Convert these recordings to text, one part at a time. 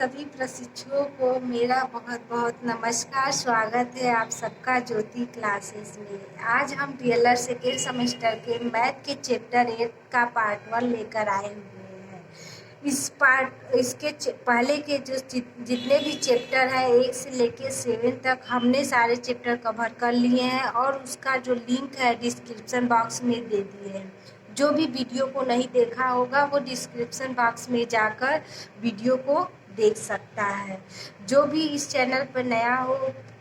सभी प्रशिक्षुओं को मेरा बहुत बहुत नमस्कार। स्वागत है आप सबका ज्योति क्लासेस में। आज हम डीएलएड सेकेंड सेमेस्टर के मैथ के चैप्टर 8 का पार्ट 1 लेकर आए हुए हैं। इसके पहले के जो जितने भी चैप्टर हैं 1 से लेकर 7 तक हमने सारे चैप्टर कवर कर लिए हैं और उसका जो लिंक है डिस्क्रिप्शन बॉक्स में दे दिए हैं। जो भी वीडियो को नहीं देखा होगा वो डिस्क्रिप्शन बॉक्स में जाकर वीडियो को देख सकता है। जो भी इस चैनल पर नया हो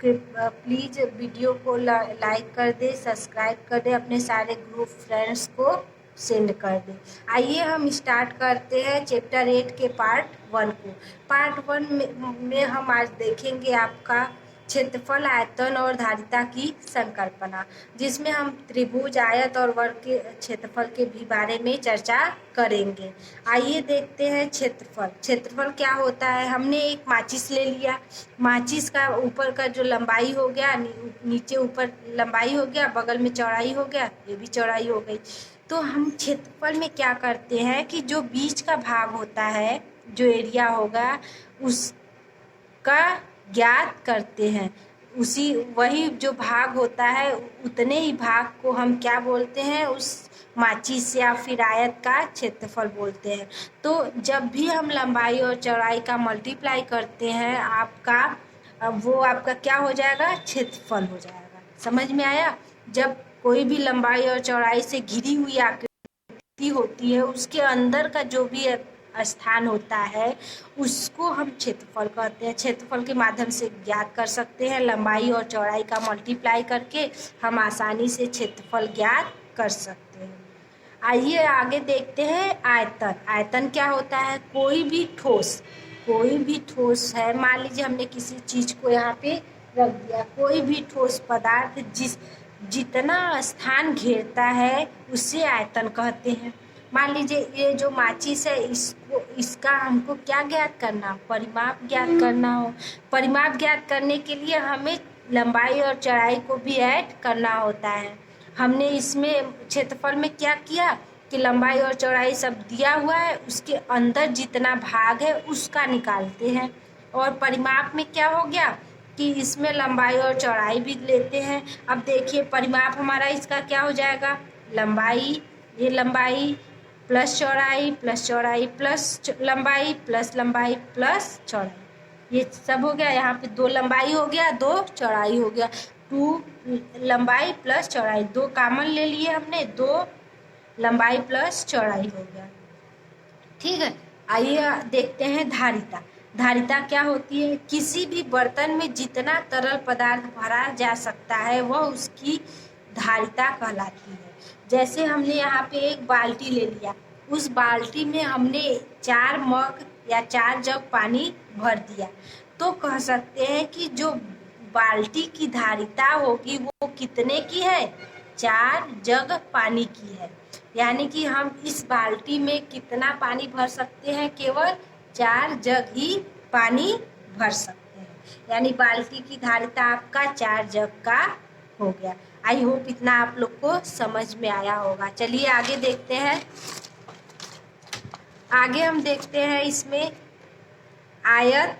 प्लीज़ वीडियो को लाइक कर दे, सब्सक्राइब कर दे, अपने सारे ग्रुप फ्रेंड्स को सेंड कर दे। आइए हम स्टार्ट करते हैं चैप्टर 8 के पार्ट 1 को। पार्ट 1 में हम आज देखेंगे आपका क्षेत्रफल, आयतन और धारिता की संकल्पना, जिसमें हम त्रिभुज, आयत और वर्ग के क्षेत्रफल के भी बारे में चर्चा करेंगे। आइए देखते हैं क्षेत्रफल। क्षेत्रफल क्या होता है? हमने एक माचिस ले लिया। माचिस का ऊपर का जो लंबाई हो गया, नीचे ऊपर लंबाई हो गया, बगल में चौड़ाई हो गया, ये भी चौड़ाई हो गई। तो हम क्षेत्रफल में क्या करते हैं कि जो बीच का भाग होता है, जो एरिया होगा, उसका ज्ञात करते हैं। वही जो भाग होता है उतने ही भाग को हम क्या बोलते हैं, उस माचिस या फिर आयत का क्षेत्रफल बोलते हैं। तो जब भी हम लंबाई और चौड़ाई का मल्टीप्लाई करते हैं वो आपका क्या हो जाएगा, क्षेत्रफल हो जाएगा। समझ में आया? जब कोई भी लंबाई और चौड़ाई से घिरी हुई आकृति होती है, उसके अंदर का जो भी स्थान होता है उसको हम क्षेत्रफल कहते हैं। क्षेत्रफल के माध्यम से ज्ञात कर सकते हैं। लंबाई और चौड़ाई का मल्टीप्लाई करके हम आसानी से क्षेत्रफल ज्ञात कर सकते हैं। आइए आगे देखते हैं आयतन। आयतन क्या होता है? कोई भी ठोस है, मान लीजिए हमने किसी चीज को यहाँ पे रख दिया, कोई भी ठोस पदार्थ जितना स्थान घेरता है उसे आयतन कहते हैं। मान लीजिए ये जो माचिस है, इसका हमको क्या ज्ञात करना, परिमाप ज्ञात करना हो। परिमाप ज्ञात करने के लिए हमें लंबाई और चौड़ाई को भी ऐड करना होता है। हमने इसमें क्षेत्रफल में क्या किया कि लंबाई और चौड़ाई सब दिया हुआ है, उसके अंदर जितना भाग है उसका निकालते हैं। और परिमाप में क्या हो गया कि इसमें लंबाई और चौड़ाई भी लेते हैं। अब देखिए परिमाप हमारा इसका क्या हो जाएगा, लंबाई, ये लंबाई प्लस चौड़ाई प्लस चौड़ाई प्लस लंबाई प्लस लंबाई प्लस चौड़ाई, ये सब हो गया। यहाँ पे 2 लंबाई हो गया, 2 चौड़ाई हो गया। 2 लंबाई प्लस चौड़ाई, 2 कॉमन ले लिए हमने, 2 लंबाई प्लस चौड़ाई हो गया। ठीक है, आइए देखते हैं धारिता। धारिता क्या होती है? किसी भी बर्तन में जितना तरल पदार्थ भरा जा सकता है वह उसकी धारिता कहलाती है। जैसे हमने यहाँ पे एक बाल्टी ले लिया, उस बाल्टी में हमने 4 मग या 4 जग पानी भर दिया, तो कह सकते हैं कि जो बाल्टी की धारिता होगी वो कितने की है, 4 जग पानी की है। यानी कि हम इस बाल्टी में कितना पानी भर सकते हैं, केवल 4 जग ही पानी भर सकते हैं। यानी बाल्टी की धारिता आपका 4 जग का हो गया। आई होप इतना आप लोग को समझ में आया होगा। चलिए आगे देखते हैं। आगे हम देखते हैं इसमें आयत।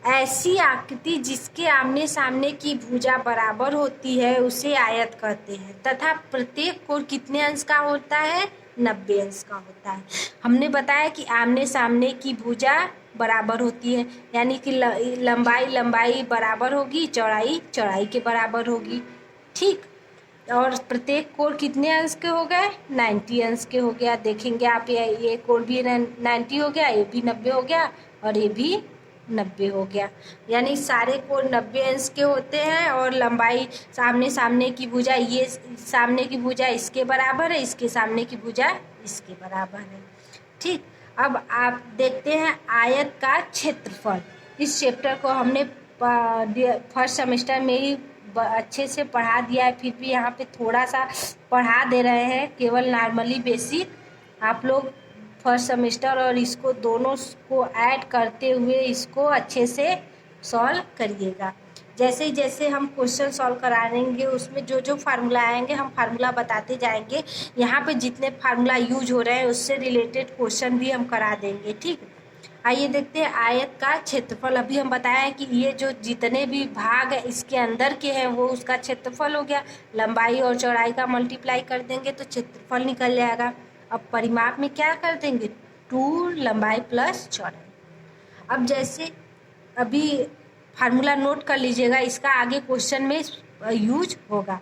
ऐसी आकृति जिसके आमने सामने की भुजा बराबर होती है उसे आयत कहते हैं तथा प्रत्येक कोण कितने अंश का होता है, 90 अंश का होता है। हमने बताया कि आमने सामने की भुजा बराबर होती है, यानी कि लंबाई बराबर होगी, चौड़ाई के बराबर होगी। ठीक, और प्रत्येक कोण कितने अंश के हो गए, 90 अंश के हो गया। देखेंगे आप, ये कोण भी 90 हो गया, ये भी 90 हो गया और ये भी 90 हो गया। यानी सारे कोण 90 अंश के होते हैं। और लंबाई, सामने की भुजा, ये सामने की भुजा इसके बराबर है, इसके सामने की भुजा इसके बराबर है। ठीक, अब आप देखते हैं आयत का क्षेत्रफल। इस चैप्टर को हमने फर्स्ट सेमेस्टर में ही अच्छे से पढ़ा दिया है, फिर भी यहाँ पे थोड़ा सा पढ़ा दे रहे हैं, केवल नॉर्मली बेसिक। आप लोग फर्स्ट सेमेस्टर और इसको दोनों को ऐड करते हुए इसको अच्छे से सॉल्व करिएगा। जैसे जैसे हम क्वेश्चन सॉल्व कराएंगे उसमें जो जो फार्मूला आएंगे हम फार्मूला बताते जाएंगे। यहाँ पे जितने फार्मूला यूज हो रहे हैं उससे रिलेटेड क्वेश्चन भी हम करा देंगे। ठीक, आइए देखते हैं आयत का क्षेत्रफल। अभी हम बताया कि ये जो जितने भी भाग है इसके अंदर के हैं वो उसका क्षेत्रफल हो गया। लंबाई और चौड़ाई का मल्टीप्लाई कर देंगे तो क्षेत्रफल निकल जाएगा। अब परिमाप में क्या कर देंगे, 2 लंबाई प्लस चौड़ाई। अब जैसे अभी फार्मूला नोट कर लीजिएगा, इसका आगे क्वेश्चन में यूज होगा।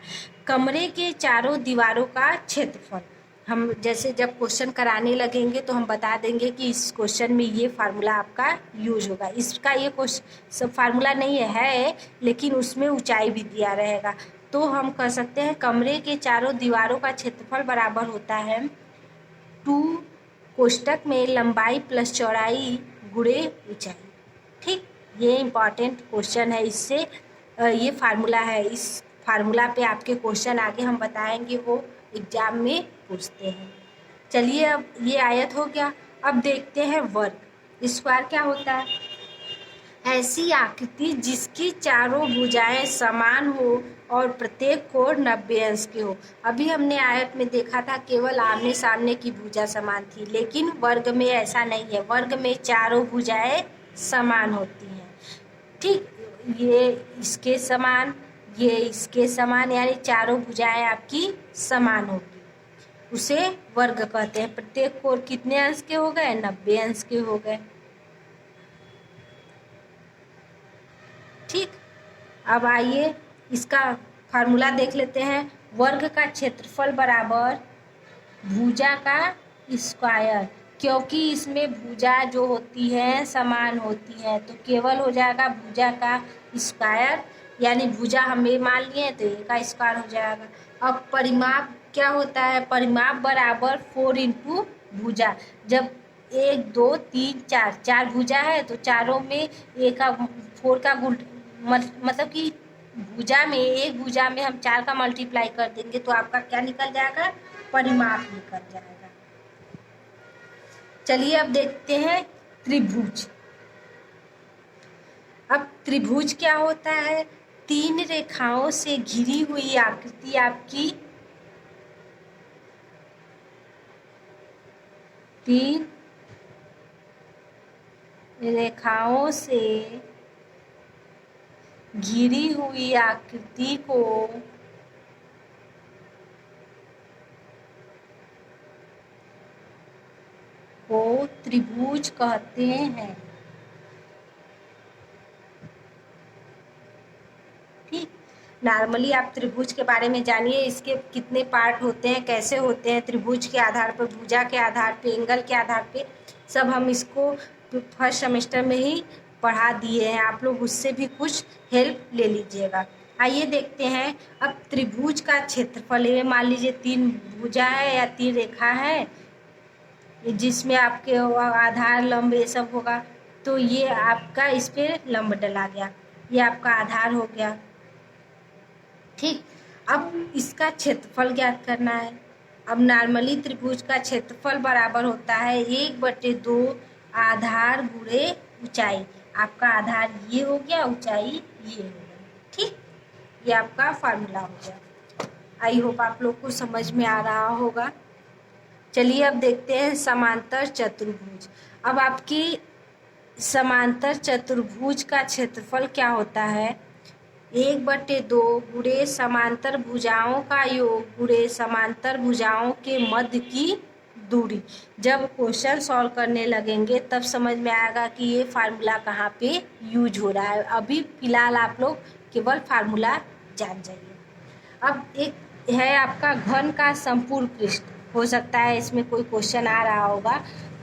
कमरे के चारों दीवारों का क्षेत्रफल, हम जैसे जब क्वेश्चन कराने लगेंगे तो हम बता देंगे कि इस क्वेश्चन में ये फार्मूला आपका यूज होगा। इसका ये क्वेश्चन सब फार्मूला नहीं है लेकिन उसमें ऊंचाई भी दिया रहेगा। तो हम कह सकते हैं कमरे के चारों दीवारों का क्षेत्रफल बराबर होता है 2 कोष्टक में लंबाई प्लस चौड़ाई गुणे ऊंचाई। ठीक, ये इम्पॉर्टेंट क्वेश्चन है, इससे ये फार्मूला है। इस फार्मूला पे आपके क्वेश्चन आगे हम बताएंगे वो एग्जाम में पूछते हैं। चलिए अब ये आयत हो गया। अब देखते हैं वर्ग। स्क्वायर क्या होता है, ऐसी आकृति जिसकी चारों भुजाएं समान हो और प्रत्येक कोण 90 अंश के हो। अभी हमने आयत में देखा था केवल आमने सामने की भुजा समान थी, लेकिन वर्ग में ऐसा नहीं है। वर्ग में चारों भुजाएं समान होती हैं। ठीक, ये इसके समान, ये इसके समान, यानी चारों भुजाएं आपकी समान होगी, उसे वर्ग कहते हैं। प्रत्येक कोण कितने अंश के हो गए, 90 अंश के हो गए। ठीक, अब आइए इसका फार्मूला देख लेते हैं। वर्ग का क्षेत्रफल बराबर भुजा का स्क्वायर, क्योंकि इसमें भुजा जो होती है समान होती है तो केवल हो जाएगा भुजा का स्क्वायर, यानी भुजा हमें मान लिए तो एक का स्क्वायर हो जाएगा। अब परिमाप क्या होता है, परिमाप बराबर 4 इंटू भुजा। जब 1 2 3 4 4 भुजा है तो चारों में एक का 4 का गुण, मतलब कि भुजा में एक भुजा में हम 4 का मल्टीप्लाई कर देंगे तो आपका क्या निकल जाएगा, परिमाप निकल जाएगा। चलिए अब देखते हैं त्रिभुज। अब त्रिभुज क्या होता है, 3 रेखाओं से घिरी हुई आकृति आपकी, 3 रेखाओं से घिरी हुई आकृति को त्रिभुज कहते हैं। ठीक, नॉर्मली आप त्रिभुज के बारे में जानिए, इसके कितने पार्ट होते हैं, कैसे होते हैं, त्रिभुज के आधार पर, भुजा के आधार पे, एंगल के आधार पे, सब हम इसको फर्स्ट सेमेस्टर में ही पढ़ा दिए हैं। आप लोग उससे भी कुछ हेल्प ले लीजिएगा। आइए देखते हैं अब त्रिभुज का क्षेत्रफल। ये मान लीजिए 3 भुजा है या 3 रेखा है जिसमें आपके आधार लंब ये सब होगा, तो ये आपका इस पे लंब डला गया, ये आपका आधार हो गया। ठीक, अब इसका क्षेत्रफल ज्ञात करना है। अब नॉर्मली त्रिभुज का क्षेत्रफल बराबर होता है 1/2 आधार गुणे ऊंचाई। आपका आधार ये हो गया, ऊंचाई ये हो गया। ठीक, ये आपका फार्मूला हो गया। आई होप आप लोग को समझ में आ रहा होगा। चलिए अब देखते हैं समांतर चतुर्भुज। अब आपकी समांतर चतुर्भुज का क्षेत्रफल क्या होता है, 1/2 गुणे समांतर भुजाओं का योग गुणे समांतर भुजाओं के मध्य की दूरी। जब क्वेश्चन सॉल्व करने लगेंगे तब समझ में आएगा कि ये फार्मूला कहाँ पे यूज हो रहा है। अभी फिलहाल आप लोग केवल फार्मूला जान जाइए। अब एक है आपका घन का संपूर्ण पृष्ठ, हो सकता है इसमें कोई क्वेश्चन आ रहा होगा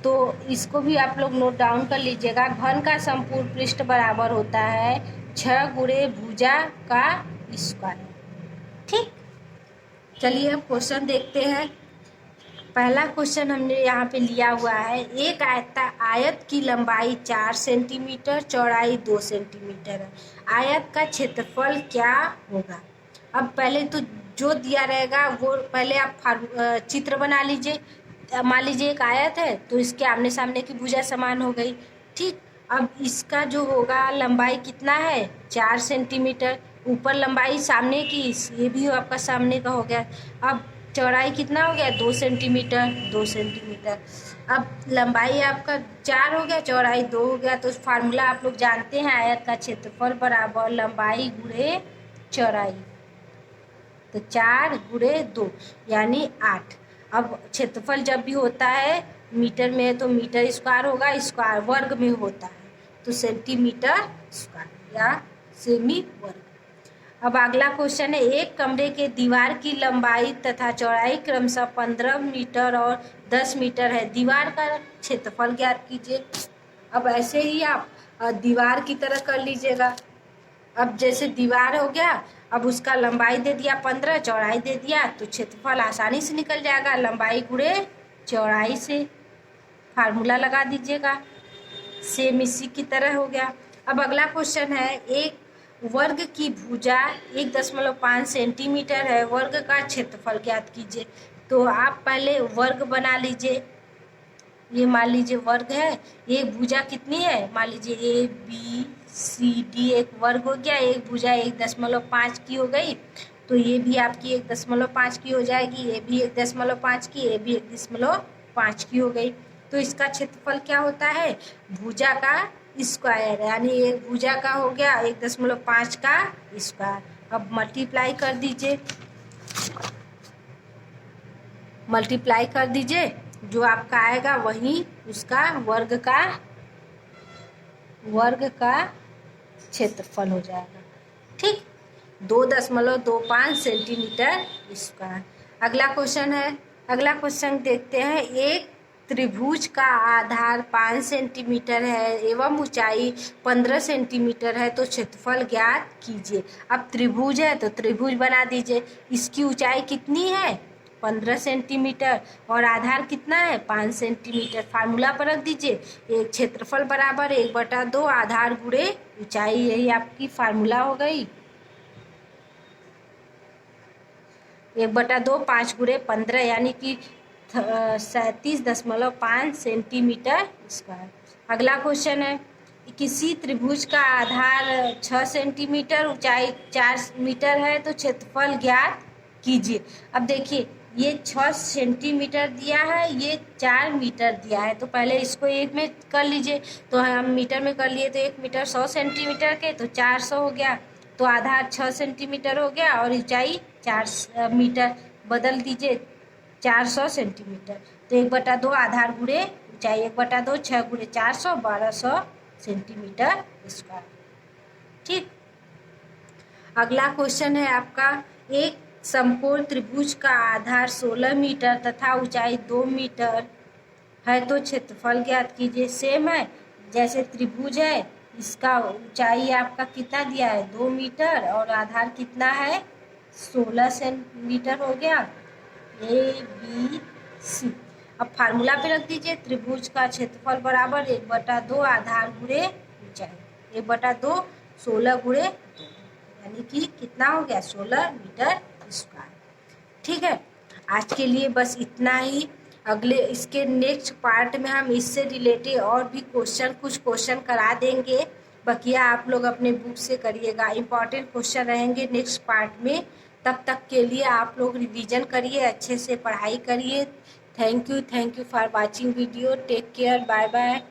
तो इसको भी आप लोग नोट डाउन कर लीजिएगा। घन का संपूर्ण पृष्ठ बराबर होता है 6 गुणे भुजा का स्क्वायर। ठीक, चलिए अब क्वेश्चन देखते हैं। पहला क्वेश्चन हमने यहाँ पे लिया हुआ है, एक आयत की लंबाई 4 सेंटीमीटर, चौड़ाई 2 सेंटीमीटर है। आयत का क्षेत्रफल क्या होगा। अब पहले तो जो दिया रहेगा वो पहले आप चित्र बना लीजिए। मान लीजिए एक आयत है तो इसके आमने सामने की भुजा समान हो गई। ठीक, अब इसका जो होगा लंबाई कितना है 4 सेंटीमीटर, ऊपर लंबाई सामने की ये भी आपका सामने का हो गया। अब चौड़ाई कितना हो गया 2 सेंटीमीटर, 2 सेंटीमीटर। अब लंबाई आपका 4 हो गया, चौड़ाई 2 हो गया। तो फार्मूला आप लोग जानते हैं, आयत का क्षेत्रफल बराबर लंबाई गुणे चौड़ाई। तो 4 गुणे 2 यानी 8। अब क्षेत्रफल जब भी होता है मीटर में तो मीटर स्क्वायर होगा, स्क्वायर वर्ग में होता है तो सेंटीमीटर स्क्वायर या सेमी वर्ग। अब अगला क्वेश्चन है, एक कमरे के दीवार की लंबाई तथा चौड़ाई क्रमशः 15 मीटर और 10 मीटर है, दीवार का क्षेत्रफल ज्ञात कीजिए। अब ऐसे ही आप दीवार की तरह कर लीजिएगा। अब जैसे दीवार हो गया, अब उसका लंबाई दे दिया 15, चौड़ाई दे दिया, तो क्षेत्रफल आसानी से निकल जाएगा, लंबाई गुणे चौड़ाई से फार्मूला लगा दीजिएगा, सेम इसी की तरह हो गया। अब अगला क्वेश्चन है, एक वर्ग की भुजा 1.5 सेंटीमीटर है, वर्ग का क्षेत्रफल ज्ञात कीजिए। तो आप पहले वर्ग बना लीजिए। ये मान लीजिए वर्ग है, ये भुजा कितनी है, मान लीजिए ABCD एक वर्ग हो गया, एक भुजा 1.5 की हो गई, तो ये भी आपकी 1.5 की हो जाएगी, ये भी 1.5 की, ये भी 1.5 की हो गई। तो इसका क्षेत्रफल क्या होता है, भुजा का स्क्वायर, यानी एक भुजा का हो गया 1.5 का स्क्वायर। अब मल्टीप्लाई कर दीजिए, मल्टीप्लाई कर दीजिए, जो आपका आएगा वही उसका वर्ग का क्षेत्रफल हो जाएगा। ठीक, 2.25 सेंटीमीटर स्क्वायर। अगला क्वेश्चन है, अगला क्वेश्चन देखते हैं, एक त्रिभुज का आधार 5 सेंटीमीटर है एवं ऊंचाई 15 सेंटीमीटर है, तो क्षेत्रफल ज्ञात कीजिए। अब त्रिभुज है तो त्रिभुज बना दीजिए, इसकी ऊंचाई कितनी है 15 सेंटीमीटर और आधार कितना है 5 सेंटीमीटर। फार्मूला पर रख दीजिए, एक क्षेत्रफल बराबर 1/2 आधार गुणे ऊंचाई, यही आपकी फार्मूला हो गई। 1/2 5 गुणे 15 यानी कि 37.5 सेंटीमीटर स्क्वायर। अगला क्वेश्चन है, किसी त्रिभुज का आधार 6 सेंटीमीटर ऊंचाई 4 मीटर है, तो क्षेत्रफल ज्ञात कीजिए। अब देखिए ये 6 सेंटीमीटर दिया है, ये 4 मीटर दिया है, तो पहले इसको एक में कर लीजिए। तो हम मीटर में कर लिए तो 1 मीटर 100 सेंटीमीटर के, तो 400 हो गया, तो आधार 6 सेंटीमीटर हो गया और ऊंचाई 4 मीटर, बदल दीजिए 400 सेंटीमीटर। तो 1/2 आधार गुणे ऊंचाई, 1/2 6 गुणे 400 1200 सेंटीमीटर स्क्वायर। ठीक, अगला क्वेश्चन है आपका, एक समकोण त्रिभुज का आधार 16 मीटर तथा ऊंचाई 2 मीटर है, तो क्षेत्रफल ज्ञात कीजिए। सेम है, जैसे त्रिभुज है इसका ऊंचाई आपका कितना दिया है 2 मीटर और आधार कितना है 16 सेंटीमीटर हो गया, ABC। अब फार्मूला पे रख दीजिए, त्रिभुज का क्षेत्रफल बराबर 1/2 आधार गुणे ऊंचाई, 1/2 16 गुणे 2 यानी कि कितना हो गया 16 मीटर स्क्वायर। ठीक है, आज के लिए बस इतना ही। अगले इसके नेक्स्ट पार्ट में हम इससे रिलेटेड और भी कुछ क्वेश्चन करा देंगे, बकिया आप लोग अपने बुक से करिएगा, इम्पॉर्टेंट क्वेश्चन रहेंगे नेक्स्ट पार्ट में। तब तक के लिए आप लोग रिवीजन करिए, अच्छे से पढ़ाई करिए। Thank you for watching video, take care, bye bye.